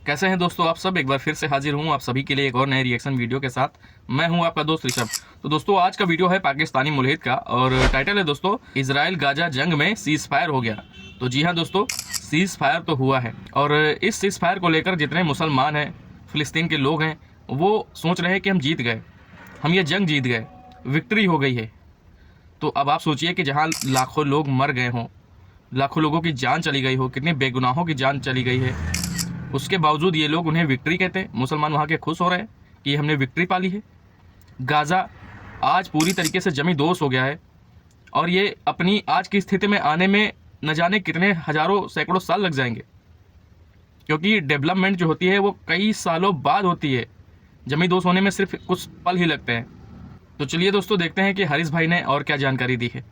कैसे हैं दोस्तों आप सब। एक बार फिर से हाजिर हूं आप सभी के लिए एक और नए रिएक्शन वीडियो के साथ। मैं हूं आपका दोस्त ऋषभ। तो दोस्तों आज का वीडियो है पाकिस्तानी मुल्हिद का और टाइटल है दोस्तों इजराइल गाजा जंग में सीज फायर हो गया। तो जी हाँ दोस्तों, सीज फायर तो हुआ है और इस सीज फायर को लेकर जितने मुसलमान हैं, फ़िलिस्तीन के लोग हैं, वो सोच रहे हैं कि हम जीत गए, हम ये जंग जीत गए, विक्ट्री हो गई है। तो अब आप सोचिए कि जहाँ लाखों लोग मर गए हों, लाखों लोगों की जान चली गई हो, कितने बेगुनाहों की जान चली गई है, उसके बावजूद ये लोग उन्हें विक्ट्री कहते हैं। मुसलमान वहाँ के खुश हो रहे हैं कि हमने विक्ट्री पाली है। गाज़ा आज पूरी तरीके से जमी दोष हो गया है और ये अपनी आज की स्थिति में आने में न जाने कितने हज़ारों सैकड़ों साल लग जाएंगे, क्योंकि डेवलपमेंट जो होती है वो कई सालों बाद होती है। जमी दोष होने में सिर्फ कुछ पल ही लगते हैं। तो चलिए दोस्तों देखते हैं कि हारिस भाई ने और क्या जानकारी दी है।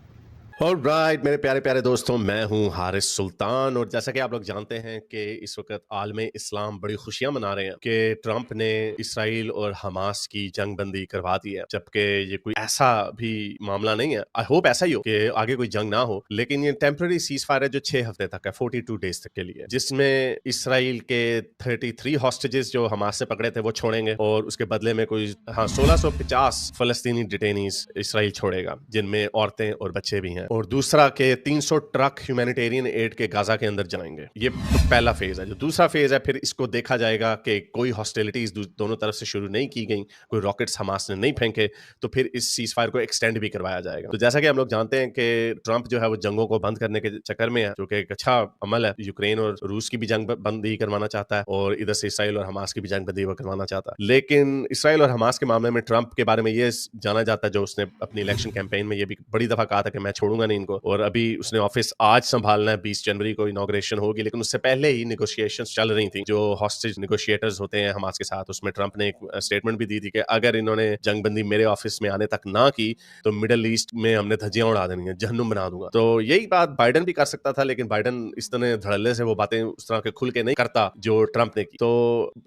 ऑलराइट मेरे प्यारे प्यारे दोस्तों, मैं हूं हारिस सुल्तान। और जैसा कि आप लोग जानते हैं कि इस वक्त आलम इस्लाम बड़ी खुशियां मना रहे हैं कि ट्रंप ने इसराइल और हमास की जंग बंदी करवा दी है, जबकि ये कोई ऐसा भी मामला नहीं है। आई होप ऐसा ही हो कि आगे कोई जंग ना हो, लेकिन ये टेम्पररी सीज फायर है जो 6 हफ्ते तक है, 42 डेज तक के लिए, जिसमें इसराइल के 33 हॉस्टेजेस जो हमास से पकड़े थे वो छोड़ेंगे और उसके बदले में कोई 1650 फलस्तीनी डिटेनीज इसराइल छोड़ेगा, जिनमें औरतें और बच्चे भी हैं। और दूसरा के 300 ट्रक ह्यूमैनिटेरियन एड के गाजा के अंदर जाएंगे। ये तो पहला फेज है। जो दूसरा फेज है, फिर इसको देखा जाएगा कि कोई हॉस्टिलिटीज दोनों तरफ से शुरू नहीं की गई, कोई रॉकेट्स हमास ने नहीं फेंके, तो फिर इस सीज फायर को एक्सटेंड भी करवाया जाएगा। तो जैसा कि हम लोग जानते हैं कि ट्रंप जो है वो जंगों को बंद करने के चक्कर में है, जो कि एक अच्छा अमल है। यूक्रेन और रूस की भी जंग बंदी करवाना चाहता है और इधर से इसराइल और हमास की भी जंग बंदी करवाना चाहता है। लेकिन इसराइल और हमास के मामले में ट्रंप के बारे में ये जाना जाता है, जो उसने अपनी इलेक्शन कैंपेन में ये भी बड़ी दफा कहा था कि मैं छोड़ूंगा नहीं इनको। और अभी उसने ऑफिस आज संभालना है, 20 जनवरी को इनॉग्रेशन होगी, लेकिन उससे पहले ही नेगोशिएशंस चल रही थी जो हॉस्टेज नेगोशिएटर्स होते हैं हमास के साथ। उसमें ट्रंप ने एक स्टेटमेंट भी दी थी कि अगर इन्होंने जंगबंदी मेरे ऑफिस में आने तक ना की तो मिडल ईस्ट में हमने धज्जियां उड़ा देनी है, जहन्नुम बना दूंगा। तो यही बात बाइडन भी कर सकता था, लेकिन बाइडन इस तरह धड़ल्ले से वो बातें उस तरह के खुल के नहीं करता जो ट्रंप ने की। तो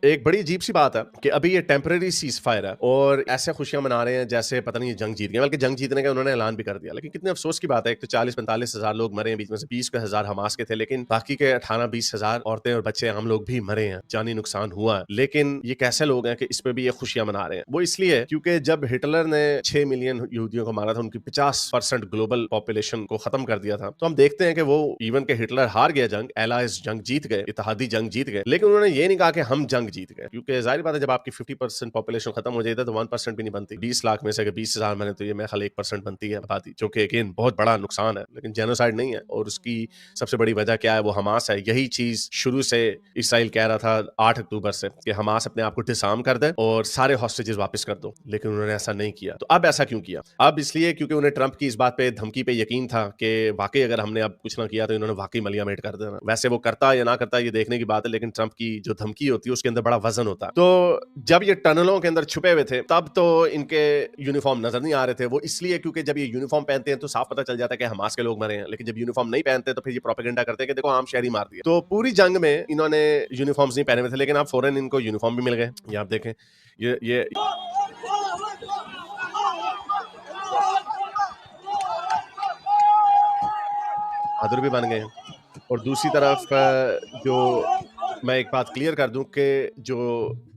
एक बड़ी अजीब सी बात है कि अभी ये टेम्पररी सीज फायर है और ऐसे खुशियां मना रहे हैं जैसे पता नहीं जंग जीत गए, बल्कि जंग जीतने का उन्होंने ऐलान भी कर दिया। लेकिन कितने अफसोस की बात है, एक तो 40-45 हजार लोग मरे हैं, बीच में से 20,000 हमास के थे, लेकिन बाकी के 18-20 हजार औरतें और बच्चे आम लोग भी मरे हैं, जानी नुकसान हुआ है। लेकिन ये कैसे लोग हैं कि इस पे भी ये खुशियां मना रहे हैं? वो इसलिए क्योंकि जब हिटलर ने 6 मिलियन यहूदियों को मारा था, उनकी 50% ग्लोबल पॉपुलेशन को खत्म कर दिया था, तो हम देखते हैं कि वो इवन के हिटलर हार गया जंग, एलाइज जंग जीत गए, इत्तेहादी जंग जीत गए, लेकिन उन्होंने ये नहीं कहा कि हम जंग जीत गए। क्योंकि जाहिर बात है जब आपकी 50% पॉपुलेशन खत्म हो जाती है तो 1% भी नहीं बनती। 20 लाख में से अगर 20,000 मरे तो ये मैं खाली 1% बनती है आबादी, जो कि अगेन बहुत बड़ा नुकसान है, लेकिन जेनोसाइड नहीं है। और उसकी सबसे बड़ी वजह क्या है? वो हमास है। यही चीज शुरू से इसराइल कह रहा था 8 अक्टूबर से कि हमास अपने आप को डिसआर्म कर दे और सारे हॉस्टेजेस वापस कर दो, लेकिन उन्होंने ऐसा नहीं किया। तो अब ऐसा क्यों किया? अब इसलिए क्योंकि उन्हें ट्रंप की इस बात पे, धमकी पे यकीन था कि वाकई अगर हमने अब कुछ ना किया तो इन्होंने वाकई मलियामेट कर देना। वैसे वो करता या ना करता ये देखने की बात है, लेकिन ट्रंप की जो धमकी होती है उसके अंदर बड़ा वजन होता है। तो जब ये टनलों के अंदर छुपे हुए थे तब तो इनके यूनिफॉर्म नजर नहीं आ रहे थे। वो इसलिए क्योंकि जब ये यूनिफॉर्म पहनते हैं तो साफ पता चल जाता है कि हमास के लोग मरे हैं, लेकिन जब यूनिफॉर्म नहीं पहनते तो फिर ये प्रोपेगेंडा करते हैं कि देखो आम शहरी मार दिए। तो पूरी जंग में इन्होंने यूनिफॉर्म्स नहीं पहने हुए थे, लेकिन अब फौरन इनको यूनिफॉर्म भी मिल गए। ये आप देखें, ये बहादुर भी बन गए हैं। और दूसरी तरफ जो मैं एक बात क्लियर कर दूं कि जो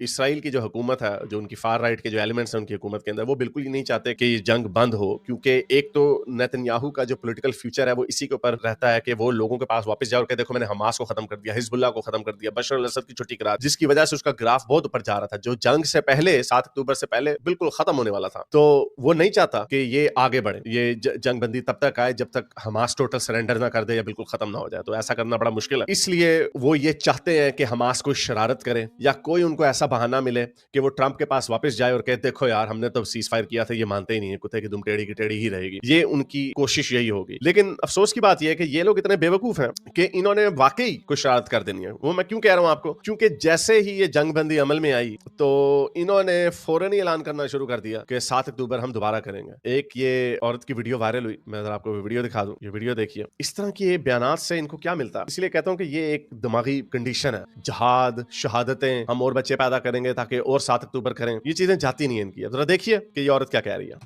इसराइल की जो हुकूमत है, जो उनकी फार राइट के जो एलिमेंट्स हैं उनकी हुकूमत के अंदर, वो बिल्कुल ही नहीं चाहते कि ये जंग बंद हो। क्योंकि एक तो नेतन्याहू का जो पॉलिटिकल फ्यूचर है वो इसी के ऊपर रहता है कि वो लोगों के पास वापस जाए और कहे देखो मैंने हमास को खत्म कर दिया, हिजबुल्लाह को खत्म कर दिया, बशर अल असद की छुट्टी करा, जिसकी वजह से उसका ग्राफ बहुत ऊपर जा रहा था, जो जंग से पहले 7 अक्टूबर से पहले बिल्कुल खत्म होने वाला था। तो वो नहीं चाहता कि ये आगे बढ़े, ये जंग बंदी तब तक आए जब तक हमास टोटल सरेंडर ना कर दे या बिल्कुल खत्म ना हो जाए। तो ऐसा करना बड़ा मुश्किल है, इसलिए वो ये चाहते हैं कि हमास को शरारत करे या कोई उनको ऐसा बहाना मिले कि वो ट्रंप के पास वापस जाए और कहे देखो यार हमने तो सीज फायर किया था, ये मानते ही नहीं है, कुत्ते की दुम टेढ़ी की टेढ़ी ही रहेगी। ये उनकी कोशिश यही होगी। लेकिन अफसोस की बात यह है कि ये लोग इतने बेवकूफ हैं कि इन्होंने वाकई कुछ शरारत कर देनी है। वो मैं क्यों कह रहा हूं आपको? क्योंकि जैसे ही ये जंग बंदी अमल में आई तो इन्होंने फौरन ही ऐलान करना शुरू कर दिया कि 7 अक्टूबर हम दोबारा करेंगे। एक ये औरत की वीडियो वायरल हुई, मैं अगर आपको वीडियो दिखा दूं, ये वीडियो देखिए। इस तरह के बयानात से इनको क्या मिलता है? इसलिए कहता हूं कि ये एक दिमागी कंडीशन है है जहाद, शहादतें, हम और बच्चे पैदा करेंगे ताकि और 7 अक्टूबर करें, ये चीजें जाती नहीं है इनकी। अब जरा देखिए कि ये औरत क्या कह रही है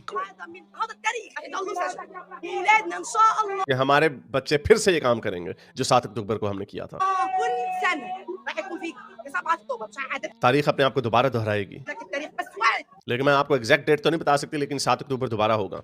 कि हमारे बच्चे फिर से ये काम करेंगे जो 7 अक्टूबर को हमने किया था। तारीख अपने आप को दोबारा दोहराएगी, लेकिन मैं आपको एग्जैक्ट डेट तो नहीं बता सकती, लेकिन 7 अक्टूबर दोबारा होगा।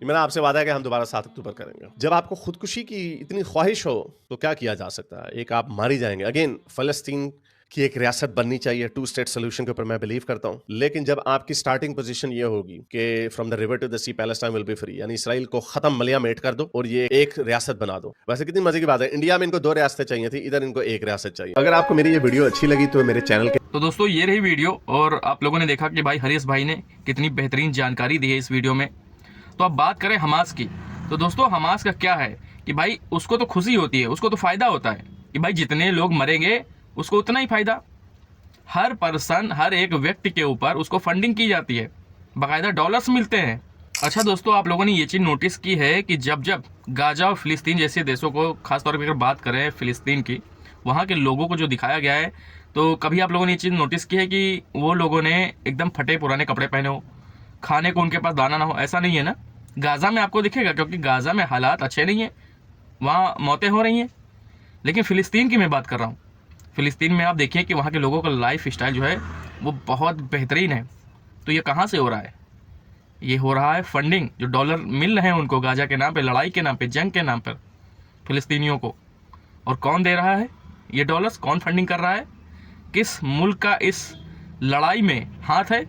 मेरा आपसे वादा है कि हम दोबारा 7 अक्टूबर करेंगे। जब आपको खुदकुशी की इतनी ख्वाहिश हो तो क्या किया जा सकता है? एक आप मारी जाएंगे। अगेन फलस्तीन की एक रियासत बननी चाहिए, 2 स्टेट सोल्यूशन के ऊपर मैं बिलीव करता हूं, लेकिन जब आपकी स्टार्टिंग पोजीशन ये होगी कि from the river to the sea Palestine will be free, यानी इसराइल को खत्म मलियामेट कर दो और ये एक रियासत बना दो। वैसे कितनी मजे की बात है, इंडिया में इनको 2 रियासतें चाहिए थी, इधर इनको 1 रियासत चाहिए। अगर आपको मेरी ये वीडियो अच्छी लगी तो मेरे चैनल के तो दोस्तों ये रही वीडियो, और आप लोगों ने देखा कि भाई हरीश भाई ने कितनी बेहतरीन जानकारी दी है इस वीडियो में। तो अब बात करें हमास की, तो दोस्तों हमास का क्या है कि भाई उसको तो खुशी होती है, उसको तो फ़ायदा होता है कि भाई जितने लोग मरेंगे उसको उतना ही फ़ायदा। हर पर्सन, हर एक व्यक्ति के ऊपर उसको फंडिंग की जाती है, बाकायदा डॉलर्स मिलते हैं। अच्छा दोस्तों, आप लोगों ने ये चीज़ नोटिस की है कि जब जब गाजा और फ़िलिस्तीन जैसे देशों को, खासतौर पर अगर बात करें फ़िलिस्तीन की, वहाँ के लोगों को जो दिखाया गया है, तो कभी आप लोगों ने ये चीज़ नोटिस की है कि वो लोगों ने एकदम फटे पुराने कपड़े पहने हो, खाने को उनके पास दाना ना हो? ऐसा नहीं है ना। गाज़ा में आपको दिखेगा, क्योंकि गाज़ा में हालात अच्छे नहीं हैं, वहाँ मौतें हो रही हैं। लेकिन फ़िलिस्तीन की मैं बात कर रहा हूँ, फ़िलिस्तीन में आप देखिए कि वहाँ के लोगों का लाइफ स्टाइल जो है वो बहुत बेहतरीन है। तो ये कहाँ से हो रहा है? ये हो रहा है फंडिंग, जो डॉलर मिल रहे हैं उनको गाजा के नाम पे, लड़ाई के नाम पे, जंग के नाम पर फ़िलिस्तीनियों को। और कौन दे रहा है ये डॉलर्स? कौन फंडिंग कर रहा है? किस मुल्क का इस लड़ाई में हाथ है?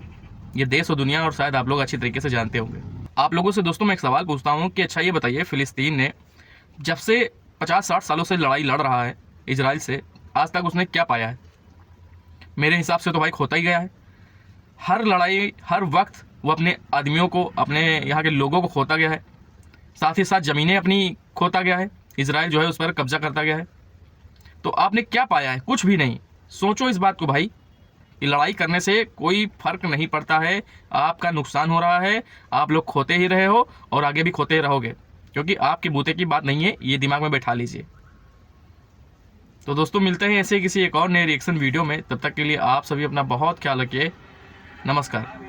ये देश और दुनिया, और शायद आप लोग अच्छी तरीके से जानते होंगे। आप लोगों से दोस्तों मैं एक सवाल पूछता हूँ कि अच्छा ये बताइए, फ़िलिस्तीन ने जब से 50-60 सालों से लड़ाई लड़ रहा है इजराइल से, आज तक उसने क्या पाया है? मेरे हिसाब से तो भाई खोता ही गया है। हर लड़ाई, हर वक्त वो अपने आदमियों को, अपने यहाँ के लोगों को खोता गया है, साथ ही साथ ज़मीनें अपनी खोता गया है। इजराइल जो है उस पर कब्जा करता गया है। तो आपने क्या पाया है? कुछ भी नहीं। सोचो इस बात को भाई, कि लड़ाई करने से कोई फ़र्क नहीं पड़ता है, आपका नुकसान हो रहा है, आप लोग खोते ही रहे हो और आगे भी खोते रहोगे, क्योंकि आपकी बूते की बात नहीं है, ये दिमाग में बैठा लीजिए। तो दोस्तों मिलते हैं ऐसे किसी एक और नए रिएक्शन वीडियो में, तब तक के लिए आप सभी अपना बहुत ख्याल रखिए। नमस्कार।